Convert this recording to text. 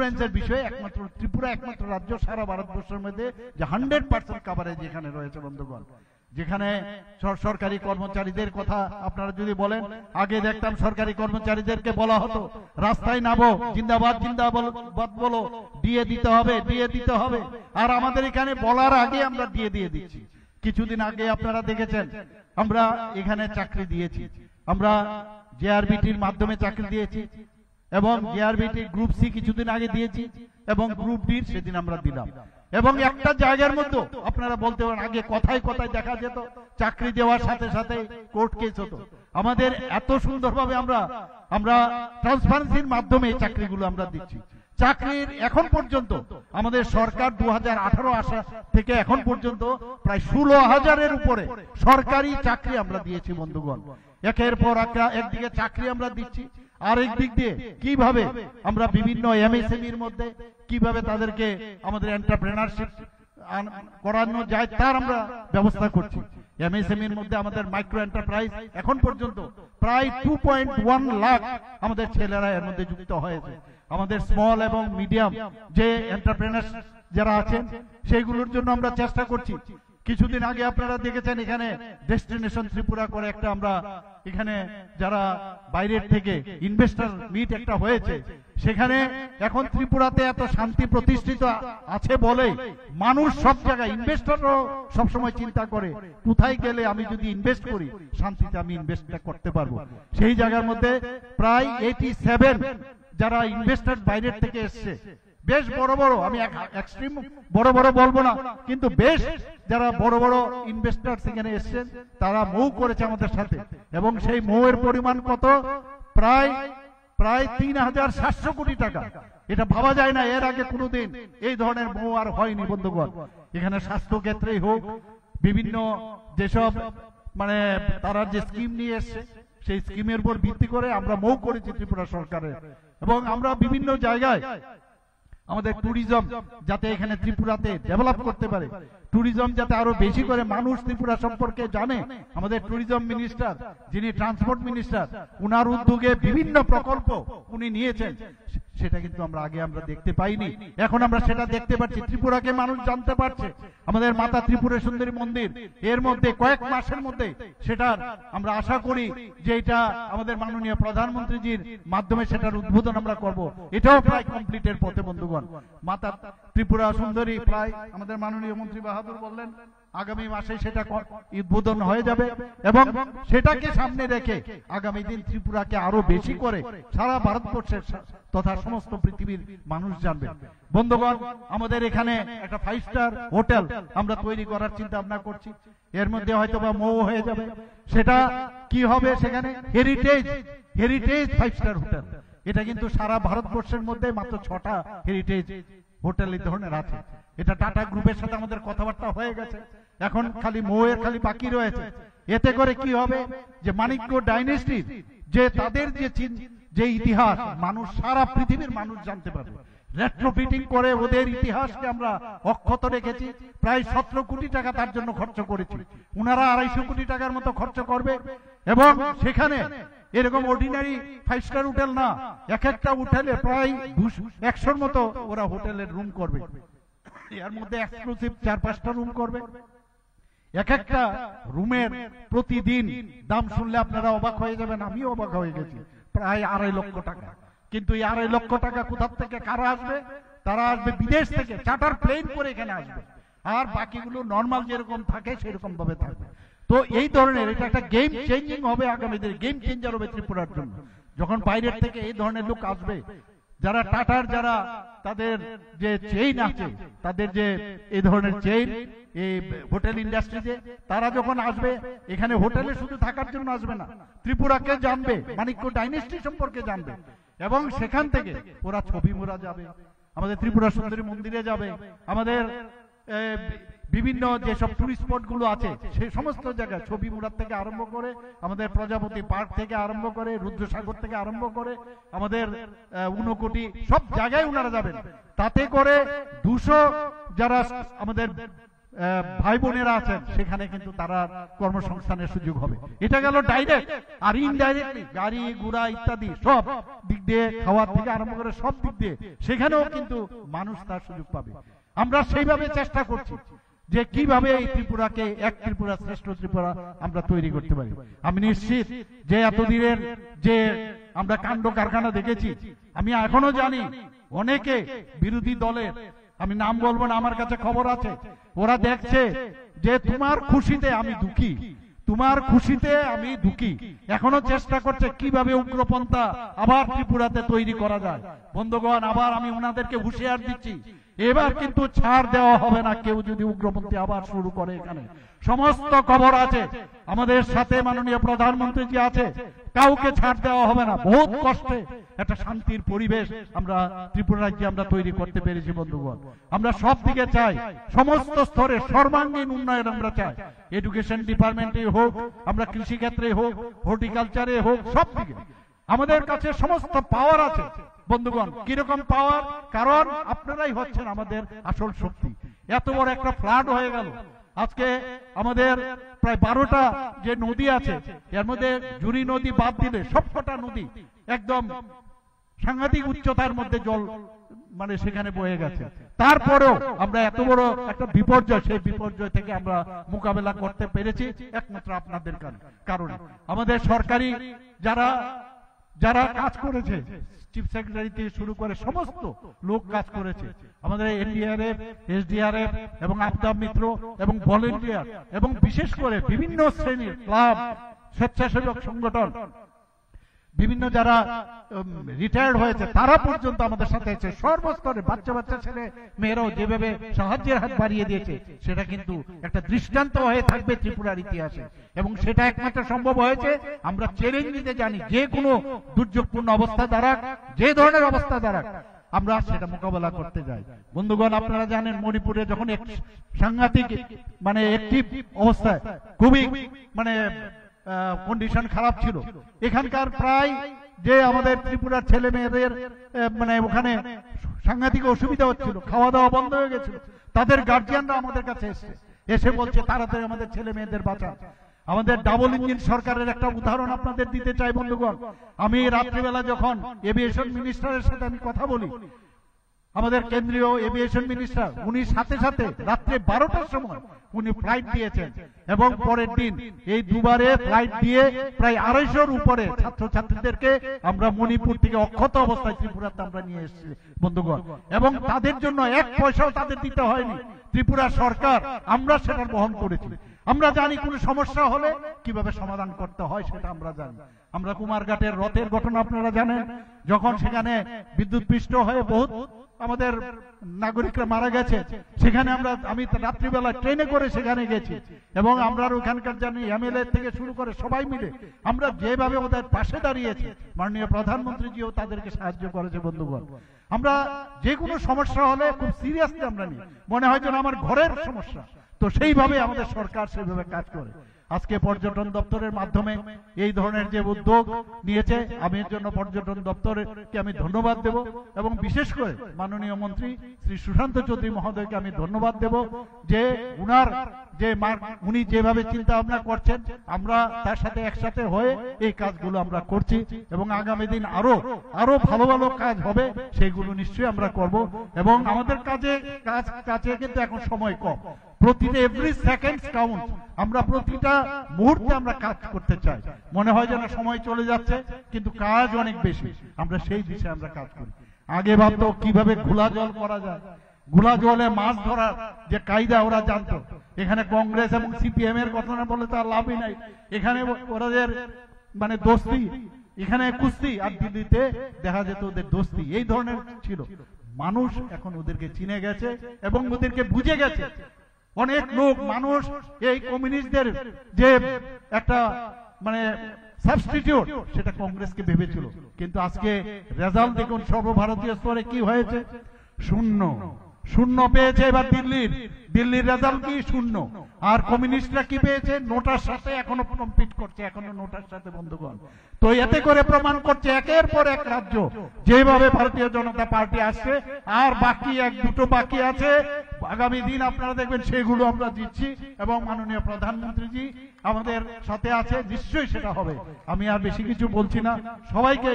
ইন্স্যুরেন্সের বিষয়ে একমাত্র ত্রিপুরা একমাত্র রাজ্য সারা ভারতবর্ষের মধ্যে যে 100% কভারেজ এখানে রয়েছে বন্ধুগণ। যেখানে সরকারি কর্মচারীদের কথা আপনারা যদি বলেন, আগে দেখতাম সরকারি কর্মচারীদেরকে বলা হতো রাস্তায় নামো, জিন্দাবাদ জিন্দাবাদ বলো, দিয়ে দিতে হবে, দিয়ে দিতে হবে। আর আমাদের এখানে বলার আগে আমরা দিয়ে দিচ্ছি। কিছুদিন আগে আপনারা দেখেছেন আমরা এখানে চাকরি দিয়েছি, আমরা জেআরবিটির মাধ্যমে চাকরি দিয়েছি এবং জেআরবিটি গ্রুপ সি কিছুদিন আগে দিয়েছি এবং গ্রুপ ডি সেদিন আমরা দিলাম। এবং একটা জায়গার মধ্যে আপনারা বলতে পারেন আগে কথায় কথায় দেখা যেত চাকরি দেওয়ার সাথে সাথে কোর্ট কেস হতো। আমাদের এত সুন্দরভাবে আমরা ট্রান্সপারেন্সির মাধ্যমে চাকরিগুলো আমরা দিচ্ছি। চাকরির এখন পর্যন্ত আমাদের সরকার 2018 আসা থেকে এখন পর্যন্ত প্রায় 16,000-এর উপরে সরকারি চাকরি আমরা দিয়েছি বন্ধুগণ। একের পর একদিকে চাকরি আমরা দিচ্ছি, আরেক দিক দিয়ে কিভাবে আমরা বিভিন্ন এমএসএমইর মধ্যে কিভাবে তাদেরকে আমাদের এন্টারপ্রেনারশিপ করানো যায় তার আমরা ব্যবস্থা করছি। এমএসএমইর মধ্যে আমাদের মাইক্রো এন্টারপ্রাইজ এখন পর্যন্ত প্রায় 2.1 লাখ আমাদের ছেলেরা এর মধ্যে যুক্ত হয়েছে। আমাদের স্মল এবং মিডিয়াম যে এন্টারপ্রেনার যারা আছেন সেইগুলোর জন্য আমরা চেষ্টা করছি। কিছুদিন আগে আপনারা দেখেছেন এখানে ডেস্টিনেশন ত্রিপুরা করে একটা আমরা এখানে যারা বাইরের থেকে ইনভেস্টর মিট একটা হয়েছে, সেখানে এখন ত্রিপুরাতে এত শান্তি প্রতিষ্ঠিত আছে বলে মানুষ সব জায়গায় ইনভেস্টরও সবসময় চিন্তা করে কোথায় গেলে আমি যদি ইনভেস্ট করি শান্তিতে আমি ইনভেস্টটা করতে পারবো। সেই জায়গার মধ্যে প্রায় 87 যারা ইনভেস্টর বাইরের থেকে এসছে, বেশ বড় বড়, আমি এক্সট্রিম বড় বড় বলবো না, কিন্তু বেশ যারা বড় বড় ইনভেস্টর সেখানে এসছেন তারা মৌ করেছে আমাদের সাথে। এবং সেই মৌয়ের পরিমাণ কত? প্রায় 3,700 কোটি টাকা। এটা ভাবা যায় না, এর আগে কোনোদিন এই ধরনের মৌ আর হয়নি বন্ধুগণ। এখানে স্বাস্থ্য ক্ষেত্রেই হোক, বিভিন্ন যেসব মানে তারা যে স্কিম নিয়ে এসছে সেই স্কিমের উপর ভিত্তি করে আমরা মৌ করেছি ত্রিপুরা সরকারের। এবং আমরা বিভিন্ন জায়গায় আমাদের ট্যুরিজম যাতে এখানে ত্রিপুরাতে ডেভেলপ করতে পারে, ট্যুরিজম যাতে আরো বেশি করে মানুষ ত্রিপুরা সম্পর্কে জানে, আমাদের ট্যুরিজম মিনিস্টার যিনি ট্রান্সপোর্ট মিনিস্টার, উনার উদ্যোগে বিভিন্ন প্রকল্প উনি নিয়েছেন, সেটা কিন্তু আগে আমরা দেখতে পাইনি। এখন আমরা সেটা দেখতে পাচ্ছি, ত্রিপুরাকে মানুষ জানতে পারছে। আমাদের মাতা ত্রিপুরা সুন্দরী মন্দির এর মধ্যে কয়েক মাসের মধ্যে সেটার আমরা আশা করি যে এটা আমাদের মাননীয় প্রধানমন্ত্রীজির মাধ্যমে সেটার উদ্বোধন আমরা করব। এটাও প্রায় কমপ্লিটের পথে বন্ধুগণ। মাতা ত্রিপুরা সুন্দরী প্রায় আমাদের মাননীয় মন্ত্রী বাহাদুর বললেন আগামী মাসে সেটা উদ্বোধন হয়ে যাবে এবং সেটাকে সামনে রেখে আগামী দিন ত্রিপুরাকে আরো বেশি করে সারা ভারতবর্ষের তথা সমস্ত পৃথিবীর মানুষ জানবে। বন্ধুগণ, আমাদের এখানে একটা 5 স্টার হোটেল আমরা তৈরি করার চিন্তা ভাবনা করছি। এর মধ্যে হয়তো বা মৌ হয়ে যাবে। সেটা কি হবে? সেখানে হেরিটেজ 5 স্টার হোটেল। এটা কিন্তু সারা ভারতবর্ষের মধ্যে মাত্র 6টা হেরিটেজ হোটেল এই ধরনের আছে। এটা টাটা গ্রুপের সাথে আমাদের কথাবার্তা হয়ে গেছে, এখন খালি মৌয়ের খালি বাকি রয়েছে। এতে করে কি হবে যে মানিক্য ডাইনেস্টির যে তাদের যে ইতিহাস মানুষ সারা পৃথিবীর মানুষ জানতে পারবে। রেট্রোফিটিং করে ওদের ইতিহাসকে আমরা অক্ষত রেখেছি। প্রায় 17 কোটি টাকা তার জন্য খরচ করেছি। উনারা 250 কোটি টাকার মতো খরচ করবে এবং সেখানে এরকম অর্ডিনারি 5 স্টার হোটেল না, এক একটা হোটেলে প্রায় 100-র মতো ওরা হোটেলের রুম করবে। এর মধ্যে এক্সক্লুসিভ 4-5টা রুম করবে। এক একটা রুমের প্রতিদিন দাম শুনলে আপনারা অবাক হয়ে যাবেন, আমিও অবাক হয়ে গেছি, প্রায় 2.5 লক্ষ টাকা। কিন্তু এই 2.5 লক্ষ টাকা কোথা থেকে কারা আসবে? তারা আসবে বিদেশ থেকে, চার্টার প্লেন করে এখানে আসবে। আর বাকিগুলো নর্মাল যেরকম থাকে সেরকম ভাবে থাকবে। তো এই ধরনের এটা একটা গেম চেঞ্জিং হবে, আগামী দিনে গেম চেঞ্জার হবে ত্রিপুরার জন্য। যখন বাইরের থেকে এই ধরনের লোক আসবে, যারা টাটার যারা তাদের যে চেইন আছে, তাদের যে এই ধরনের চেইন এই হোটেল ইন্ডাস্ট্রিতে, তারা যখন আসবে এখানে হোটেলে শুধু থাকার জন্য আসবে না, ত্রিপুরাকে জানবে, মানিক্য ডাইনেস্টি সম্পর্কে জানবে এবং সেখান থেকে ওরা ছবি মোড়া যাবে, আমাদের ত্রিপুরা সুন্দরী মন্দিরে যাবে, আমাদের বিভিন্ন যেসব টুরিস্ট স্পট গুলো আছে সেই সমস্ত জায়গায় ছবি মুরাদ থেকে আরম্ভ করে, আমাদের প্রজাপতি পার্ক থেকে আরম্ভ করে, রুদ্রসাগর থেকে আরম্ভ করে, আমাদের 9 কোটি সব জায়গায় ওনারা যাবেন। তাতে করে 200 যারা আমাদের ভাই বোনেরা আছেন সেখানে কিন্তু তারা কর্মসংস্থানের সুযোগ হবে। এটা গেল ডাইরেক্ট। আর ইনডাইরেক্টলি গাড়ি ঘোড়া ইত্যাদি সব দিক দিয়ে, খাওয়ার থেকে আরম্ভ করে সব দিক দিয়ে সেখানেও কিন্তু মানুষ তার সুযোগ পাবে। আমরা সেইভাবে চেষ্টা করছি যে কিভাবে এই ত্রিপুরাকে এক ত্রিপুরা শ্রেষ্ঠ ত্রিপুরা আমরা তৈরি করতে পারি। আমি নিশ্চিত যে এতদিনের যে আমরা কাণ্ড কারখানা দেখেছি, আমি এখনো জানি অনেকে বিরোধী দলের, আমি নাম বলবো না, আমার কাছে খবর আছে, ওরা দেখছে যে তোমার খুশিতে আমি দুঃখী, তোমার খুশিতে আমি দুঃখী, এখনো চেষ্টা করছে কিভাবে উগ্রপন্থা আবার ত্রিপুরাতে তৈরি করা যায়। বন্ধুগণ, আবার আমি ওনাদেরকে হুঁশিয়ার দিচ্ছি, এবার কিন্তু ছাড় দেওয়া হবে না। কেউ যদি উগ্রপন্থী আবার শুরু করে, এখানে সমস্ত খবর আছে, আমাদের সাথে মাননীয় প্রধানমন্ত্রী জি আছে, কাউকে ছাড় দেওয়া হবে না। বহুত কষ্টে একটা শান্তির পরিবেশ আমরা ত্রিপুরা রাজ্যে আমরা তৈরি করতে পেরেছি। বন্ধুগণ, আমরা সব দিকে চাই, সমস্ত স্তরে সর্বাঙ্গীন উন্নয়ন আমরা চাই। এডুকেশন ডিপার্টমেন্টে হোক, আমরা কৃষি ক্ষেত্রে হোক, হর্টিকালচারে হোক, সব দিকে আমাদের কাছে সমস্ত পাওয়ার আছে। বন্ধুগণ, কিরকম পাওয়ার? কারণ আপনারাই হচ্ছেন আমাদের আসল শক্তি। এত বড় একটা ফ্লাড হয়ে গেল, আজকে আমাদের প্রায় 12টা যে নদী আছে, এর মধ্যে জুরি নদী বাদ দিলে সবকটা নদী একদম সাংঘাতিক উচ্চতার মধ্যে জল মানে সেখানে বয়ে গেছে। তারপরেও আমরা এত বড় একটা বিপর্যয়, সেই বিপর্যয় থেকে আমরা মোকাবেলা করতে পেরেছি একমাত্র আপনাদের কারণে। আমাদের সরকারি যারা যারা কাজ করেছে, চিফ সেক্রেটারি থেকে শুরু করে সমস্ত লোক কাজ করেছে, আমাদের এনডিআরএফ, এসডিআরএফ এবং আপদা মিত্র এবং ভলেন্টিয়ার এবং বিশেষ করে বিভিন্ন শ্রেণীর ক্লাব, স্বেচ্ছাসেবক সংগঠন, বিভিন্ন যারা রিটায়ার্ড হয়েছে তারা পর্যন্ত আমাদের সাথে আছে। সর্বস্তরে বাচ্চা বাচ্চা ছেলে মেয়েরাও যেভাবে সাহায্যের হাত বাড়িয়ে দিয়েছে, সেটা কিন্তু একটা দৃষ্টান্ত হয়ে থাকবে ত্রিপুরার ইতিহাসে। এবং সেটা একমাত্র সম্ভব হয়েছে, আমরা চ্যালেঞ্জ নিতে জানি, যে কোনো দুর্যোগপূর্ণ অবস্থা দ্বারা, যে ধরনের অবস্থা দ্বারা আমরা সেটা মোকাবেলা করতে যাই। বন্ধুগণ, আপনারা জানেন মণিপুরে যখন এক সাংঘাতিক মানে একটি অবস্থায়, খুবই মানে কন্ডিশন খারাপ ছিল, এখানকার প্রায় যে আমাদের ত্রিপুরার ছেলে মেয়েদের মানে ওখানে সাংঘাতিক অসুবিধা হচ্ছিল, খাওয়া দাওয়া বন্ধ হয়ে গেছিল, তাদের গার্জিয়ানরা আমাদের কাছে এসে বলছে তাড়াতাড়ি আমাদের ছেলে মেয়েদের বাঁচান। আমাদের ডাবল ইঞ্জিন সরকারের একটা উদাহরণ আপনাদের দিতে চাই। বন্ধুগণ, আমি রাত্রিবেলা যখন এভিয়েশন মিনিস্টারের সাথে আমি কথা বলি, আমাদের কেন্দ্রীয় এভিয়েশন মিনিস্টার, উনি সাথে সাথে রাত্রে 12টার সময় উনি ফ্লাইট দিয়েছেন এবং পরের দিন এই দুবারে ফ্লাইট দিয়ে প্রায় 250-র উপরে ছাত্রছাত্রীদেরকে আমরা মণিপুর থেকে অক্ষত অবস্থায় ত্রিপুরাতে আমরা নিয়ে এসেছি। বন্ধুগণ, এবং তাদের জন্য 1 পয়সাও তাদের দিতে হয়নি, ত্রিপুরা সরকার আমরা সেটা বহন করেছি। আমরা জানি কোন সমস্যা হলে কিভাবে সমাধান করতে হয়, সেটা আমরা জানি। আমরা কুমারঘাটের রথের ঘটনা আপনারা জানেন, যখন সেখানে বিদ্যুৎ পৃষ্ঠ হয়ে বহুত আমাদের নাগরিকরা মারা গেছে, সেখানে আমি রাত্রিবেলা ট্রেনে করে সেখানে গেছি এবং আমরা ওখানকার জানি এমএলএ থেকে শুরু করে সবাই মিলে আমরা যেভাবে ওদের পাশে দাঁড়িয়েছি, মাননীয় প্রধানমন্ত্রীজিও তাদেরকে সাহায্য করেছে। বন্ধুগণ, আমরা যে কোনো সমস্যা হলে খুব সিরিয়াসলি আমরা নিই, মনে হয় যেন আমার ঘরের সমস্যা, তো সেইভাবে আমাদের সরকার সেইভাবে কাজ করে। আজকে পর্যটন দপ্তরের মাধ্যমে এই ধরনের যে উদ্যোগ নিয়েছে, আমি এর জন্য পর্যটন দপ্তরকে আমি ধন্যবাদ দেব এবং বিশেষ করে মাননীয় মন্ত্রী শ্রী সুশান্ত চৌধুরী মহোদয়কে আমি ধন্যবাদ দেব যে উনি যেভাবে চিন্তা ভাবনা করছেন, আমরা তার সাথে একসাথে হয়ে এই কাজগুলো আমরা করছি এবং আগামী দিন আরো ভালো ভালো কাজ হবে, সেইগুলো নিশ্চয়ই আমরা করব। এবং আমাদের কাছে কিন্তু এখন সময় কম, প্রতিটা এভরি সেকেন্ড কাউন্ট, আমরা প্রতিটা মুহূর্তে আমরা কাজ করতে চাই। মনে হয় যেন সময় চলে যাচ্ছে, কিন্তু কাজ অনেক বেশি, আমরা সেই দিশে আমরা কাজ করি। আগে ভাবতো কিভাবে ঘোলা জল করা যায়, ঘোলা জলে মাছ ধরার যে কায়দা ওরা জানতো। এখানে কংগ্রেস এবং সিপিএম এর কথা বলে তার লাভই নাই, এখানে ওদের মানে দোস্তি, এখানে কুস্তি, আর দিল্লিতে দেখা যেত ওদের দোস্তি, এই ধরনের ছিল। মানুষ এখন ওদেরকে চিনে গেছে এবং ওদেরকে বুঝে গেছে। অনেক লোক মানুষ এই কমিউনিস্টদের যে একটা মানে সাবস্টিটিউট, সেটা কংগ্রেসকে ভেবেছিল, কিন্তু আজকে রেজাল্ট দেখুন সর্বভারতীয় স্তরে কি হয়েছে, শূন্য পেয়েছে। এবার দিল্লির রেজাল্ট কি? 0। আর কমিউনিস্টরা কি পেয়েছে? নোটার সাথে এখনো কম্পিট করছে, এখনো নোটার সাথে। বন্ধুগণ, তো এতে করে প্রমাণ করছে একের পর এক রাজ্য যেভাবে ভারতীয় জনতা পার্টি আসছে, আর বাকি 1-2 বাকি আছে, আগামী দিন আপনারা দেখবেন সেগুলো আমরা দিচ্ছি এবং মাননীয় প্রধানমন্ত্রীজি আমাদের সাথে আছে, নিশ্চয়ই সেটা হবে। আমি আর বেশি কিছু বলছি না, সবাইকে